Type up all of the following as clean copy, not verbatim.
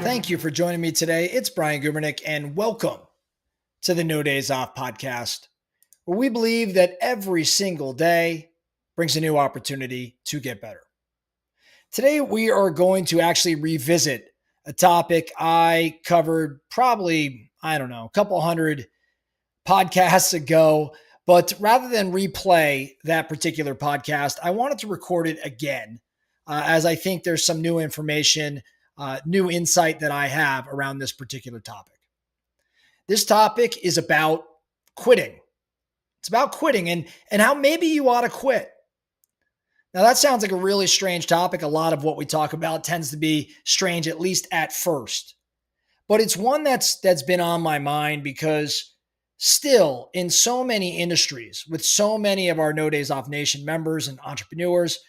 Thank you for joining me today. It's Brian Gubernick, and welcome to the No Days Off podcast, where we believe that every single day brings a new opportunity to get better. Today, we are going to actually revisit a topic I covered probably, a couple hundred podcasts ago. But rather than replay that particular podcast, I wanted to record it again, as I think there's some new information, new insight that I have around this particular topic. This topic is about quitting. It's about quitting and how maybe you ought to quit. Now, that sounds like a really strange topic. A lot of what we talk about tends to be strange, at least at first. But it's one that's been on my mind because still in so many industries, with so many of our No Days Off Nation members and entrepreneurs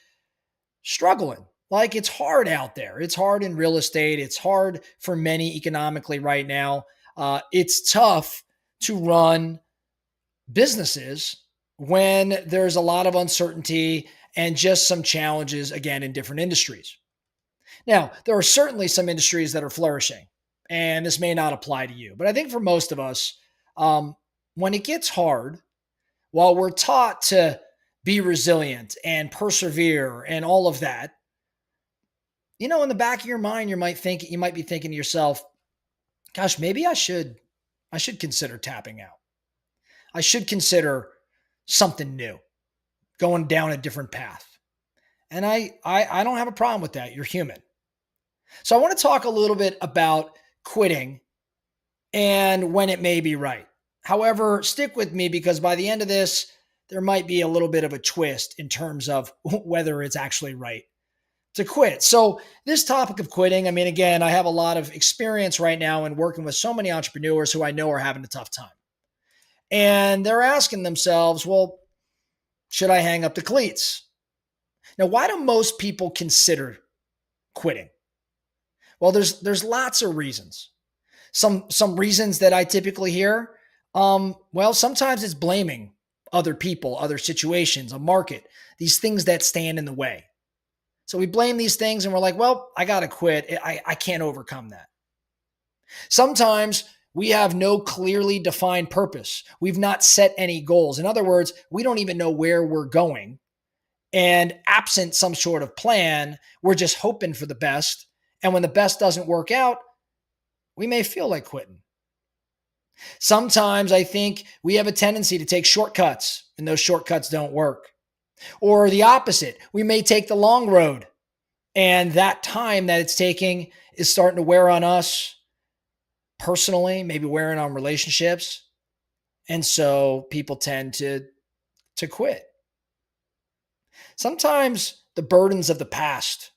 struggling. Like, it's hard out there. It's hard in real estate. It's hard for many economically right now. It's tough to run businesses when there's a lot of uncertainty and just some challenges, again, in different industries. Now, there are certainly some industries that are flourishing, and this may not apply to you. But I think for most of us, when it gets hard, while we're taught to be resilient and persevere and all of that, in the back of your mind, you might be thinking to yourself, gosh, maybe I should consider tapping out. I should consider something new, going down a different path. And I don't have a problem with that. You're human. So I want to talk a little bit about quitting and when it may be right. However, stick with me because by the end of this, there might be a little bit of a twist in terms of whether it's actually right to quit. So this topic of quitting, again, I have a lot of experience right now in working with so many entrepreneurs who I know are having a tough time. And they're asking themselves, well, should I hang up the cleats? Now, why do most people consider quitting? Well, there's lots of reasons. Some reasons that I typically hear, sometimes it's blaming other people, other situations, a market, these things that stand in the way. So we blame these things and we're like, well, I got to quit. I can't overcome that. Sometimes we have no clearly defined purpose. We've not set any goals. In other words, we don't even know where we're going. And absent some sort of plan, we're just hoping for the best. And when the best doesn't work out, we may feel like quitting. Sometimes I think we have a tendency to take shortcuts and those shortcuts don't work. Or the opposite, we may take the long road and that time that it's taking is starting to wear on us personally, maybe wearing on relationships. And so people tend to quit. Sometimes the burdens of the past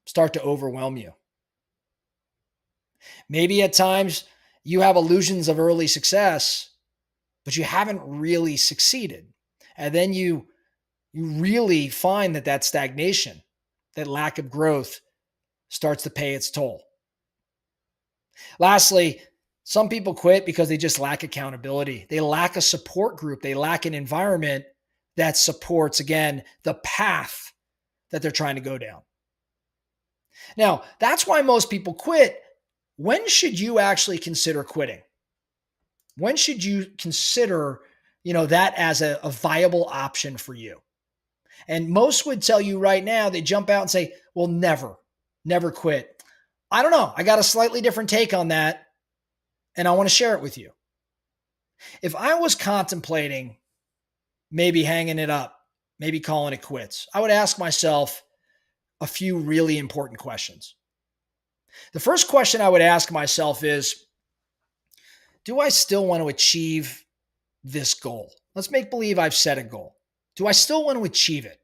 start to overwhelm you. Maybe at times you have illusions of early success, but you haven't really succeeded. And then you really find that stagnation, that lack of growth starts to pay its toll. Lastly, some people quit because they just lack accountability. They lack a support group. They lack an environment that supports, again, the path that they're trying to go down. Now, that's why most people quit. When should you actually consider quitting? When should you consider, that as a viable option for you? And most would tell you right now, they jump out and say, well, never quit. I don't know. I got a slightly different take on that, and I want to share it with you. If I was contemplating maybe hanging it up, maybe calling it quits, I would ask myself a few really important questions. The first question I would ask myself is, do I still want to achieve this goal? Let's make believe I've set a goal. Do I still want to achieve it?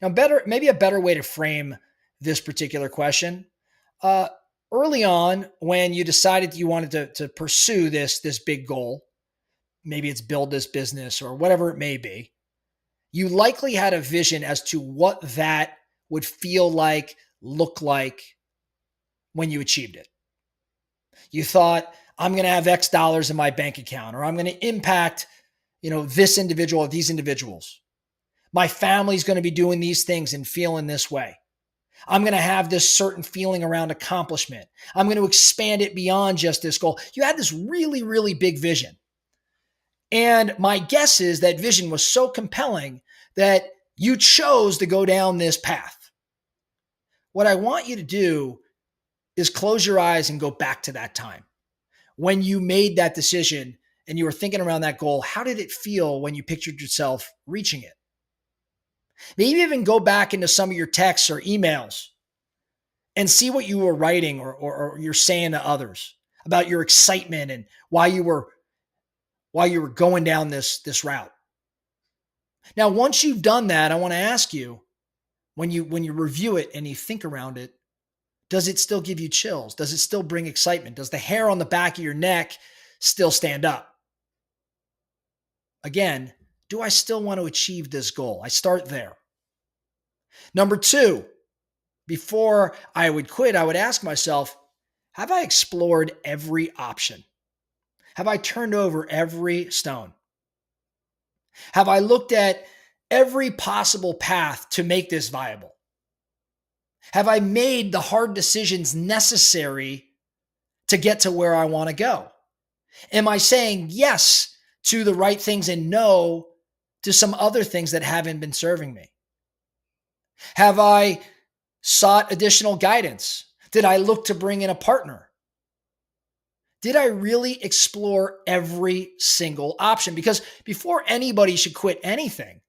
Now, maybe a better way to frame this particular question, early on when you decided you wanted to pursue this big goal, maybe it's build this business or whatever it may be, you likely had a vision as to what that would feel like, look like when you achieved it. You thought, I'm going to have X dollars in my bank account, or I'm going to impact, this individual or these individuals. My family's going to be doing these things and feeling this way. I'm going to have this certain feeling around accomplishment. I'm going to expand it beyond just this goal. You had this really, really big vision. And my guess is that vision was so compelling that you chose to go down this path. What I want you to do is close your eyes and go back to that time when you made that decision and you were thinking around that goal. How did it feel when you pictured yourself reaching it? Maybe even go back into some of your texts or emails and see what you were writing or you're saying to others about your excitement and why you were going down this route. Now, once you've done that, I want to ask you, when you review it and you think around it, does it still give you chills? Does it still bring excitement? Does the hair on the back of your neck still stand up? Again, do I still want to achieve this goal? I start there. Number two, before I would quit, I would ask myself, have I explored every option? Have I turned over every stone? Have I looked at every possible path to make this viable? Have I made the hard decisions necessary to get to where I want to go? Am I saying yes to the right things and no to some other things that haven't been serving me? Have I sought additional guidance? Did I look to bring in a partner? Did I really explore every single option? Because before anybody should quit anything,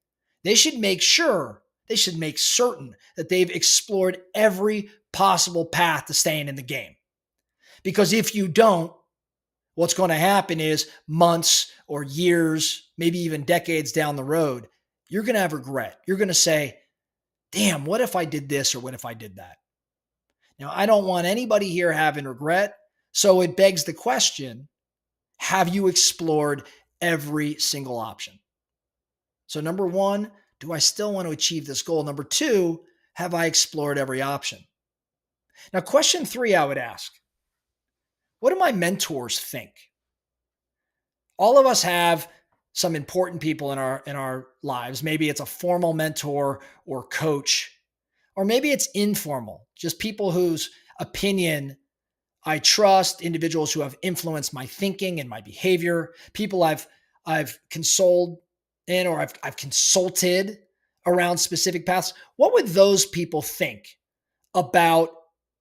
they should make certain that they've explored every possible path to staying in the game. Because if you don't, what's going to happen is months or years, maybe even decades down the road, you're going to have regret. You're going to say, damn, what if I did this or what if I did that? Now, I don't want anybody here having regret. So it begs the question, have you explored every single option? So number one, do I still want to achieve this goal? Number two, have I explored every option? Now, question three, I would ask, what do my mentors think? All of us have some important people in our lives. Maybe it's a formal mentor or coach, or maybe it's informal, just people whose opinion I trust, individuals who have influenced my thinking and my behavior, people I've consoled in or I've consulted around specific paths. What would those people think about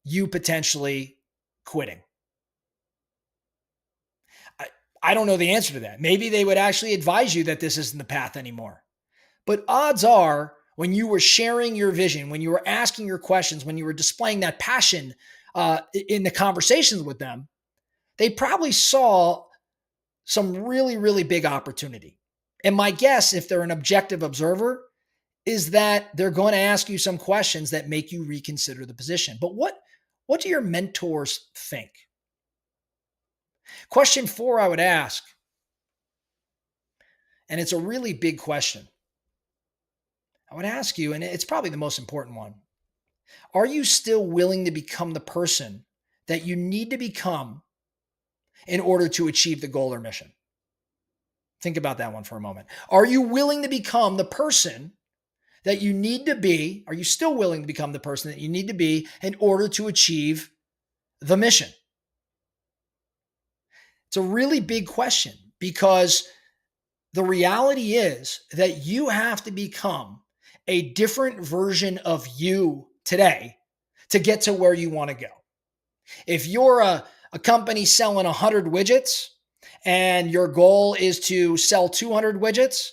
you potentially quitting? I don't know the answer to that. Maybe they would actually advise you that this isn't the path anymore. But odds are, when you were sharing your vision, when you were asking your questions, when you were displaying that passion in the conversations with them, they probably saw some really, really big opportunity. And my guess, if they're an objective observer, is that they're going to ask you some questions that make you reconsider the position. But what do your mentors think? Question four, I would ask, and it's a really big question. I would ask you, and it's probably the most important one. Are you still willing to become the person that you need to become in order to achieve the goal or mission? Think about that one for a moment. Are you willing to become the person that you need to be? Are you still willing to become the person that you need to be in order to achieve the mission? It's a really big question because the reality is that you have to become a different version of you today to get to where you want to go. If you're a company selling 100 widgets and your goal is to sell 200 widgets,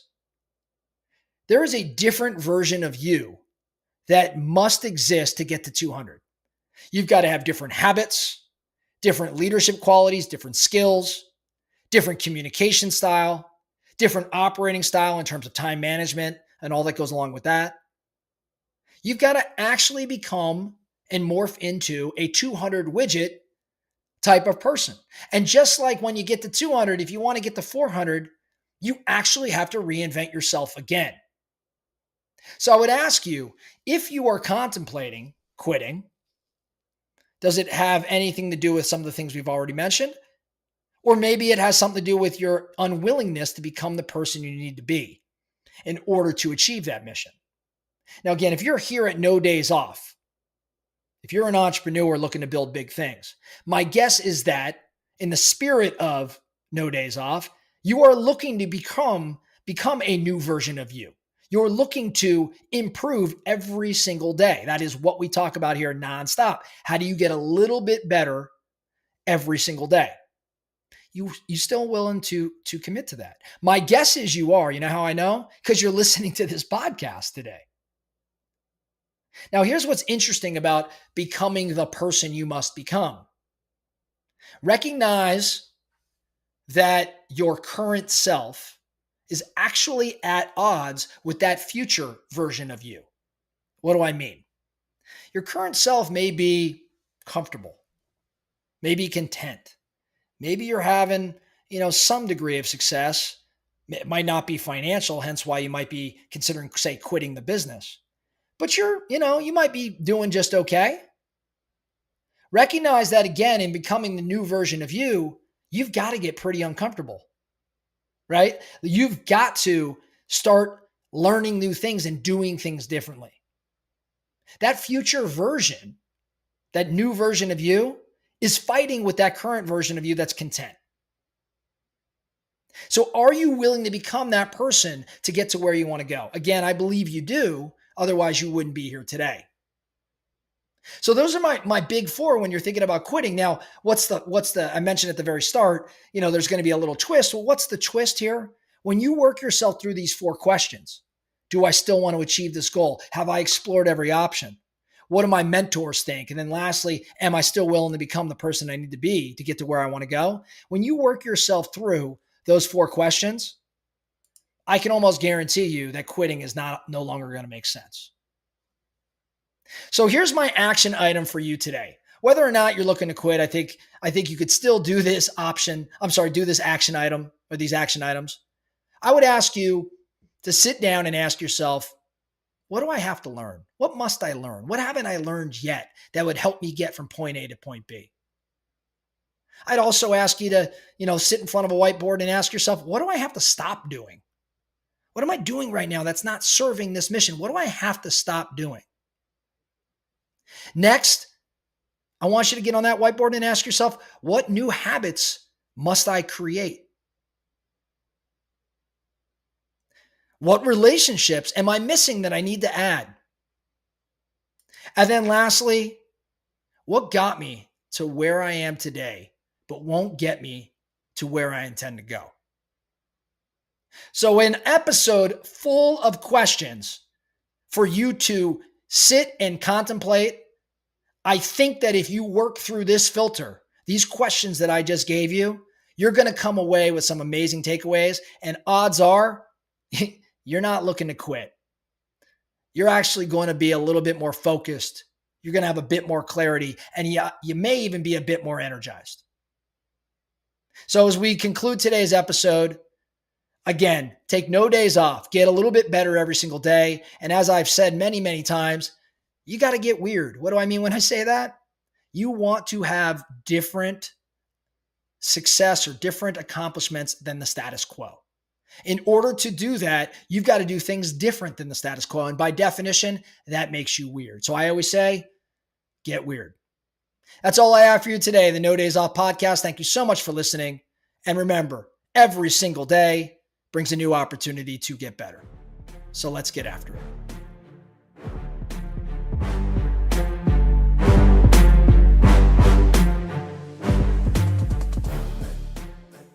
there is a different version of you that must exist to get to 200. You've got to have different habits, different leadership qualities, different skills, different communication style, different operating style in terms of time management and all that goes along with that. You've got to actually become and morph into a 200 widget type of person. And just like when you get to 200, if you want to get to 400, you actually have to reinvent yourself again. So I would ask you, if you are contemplating quitting, does it have anything to do with some of the things we've already mentioned? Or maybe it has something to do with your unwillingness to become the person you need to be in order to achieve that mission. Now, again, if you're here at No Days Off, if you're an entrepreneur looking to build big things, my guess is that in the spirit of no days off, you are looking to become a new version of you. You're looking to improve every single day. That is what we talk about here nonstop. How do you get a little bit better every single day? You still willing to commit to that? My guess is you are. You know how I know? Because you're listening to this podcast today. Now, here's what's interesting about becoming the person you must become. Recognize that your current self is actually at odds with that future version of you. What do I mean? Your current self may be comfortable, maybe content. Maybe you're having, some degree of success. It might not be financial, hence why you might be considering, say, quitting the business. But you might be doing just okay. Recognize that again, in becoming the new version of you, you've got to get pretty uncomfortable, right? You've got to start learning new things and doing things differently. That future version, that new version of you, is fighting with that current version of you that's content. So are you willing to become that person to get to where you want to go? Again, I believe you do. Otherwise, you wouldn't be here today. So those are my big four when you're thinking about quitting. Now, what's the I mentioned at the very start, there's going to be a little twist. Well, what's the twist here? When you work yourself through these four questions, do I still want to achieve this goal? Have I explored every option? What do my mentors think? And then lastly, am I still willing to become the person I need to be to get to where I want to go? When you work yourself through those four questions, I can almost guarantee you that quitting is no longer going to make sense. So here's my action item for you today. Whether or not you're looking to quit, I think you could still do this do this action item or these action items. I would ask you to sit down and ask yourself, what do I have to learn? What must I learn? What haven't I learned yet that would help me get from point A to point B? I'd also ask you to, sit in front of a whiteboard and ask yourself, what do I have to stop doing? What am I doing right now that's not serving this mission? What do I have to stop doing? Next, I want you to get on that whiteboard and ask yourself, what new habits must I create? What relationships am I missing that I need to add? And then lastly, what got me to where I am today, but won't get me to where I intend to go? So an episode full of questions for you to sit and contemplate. I think that if you work through this filter, these questions that I just gave you, you're going to come away with some amazing takeaways. And odds are you're not looking to quit. You're actually going to be a little bit more focused. You're going to have a bit more clarity, and you may even be a bit more energized. So as we conclude today's episode, again, take no days off. Get a little bit better every single day. And as I've said many, many times, you got to get weird. What do I mean when I say that? You want to have different success or different accomplishments than the status quo. In order to do that, you've got to do things different than the status quo. And by definition, that makes you weird. So I always say, get weird. That's all I have for you today, the No Days Off podcast. Thank you so much for listening. And remember, every single day brings a new opportunity to get better. So let's get after it.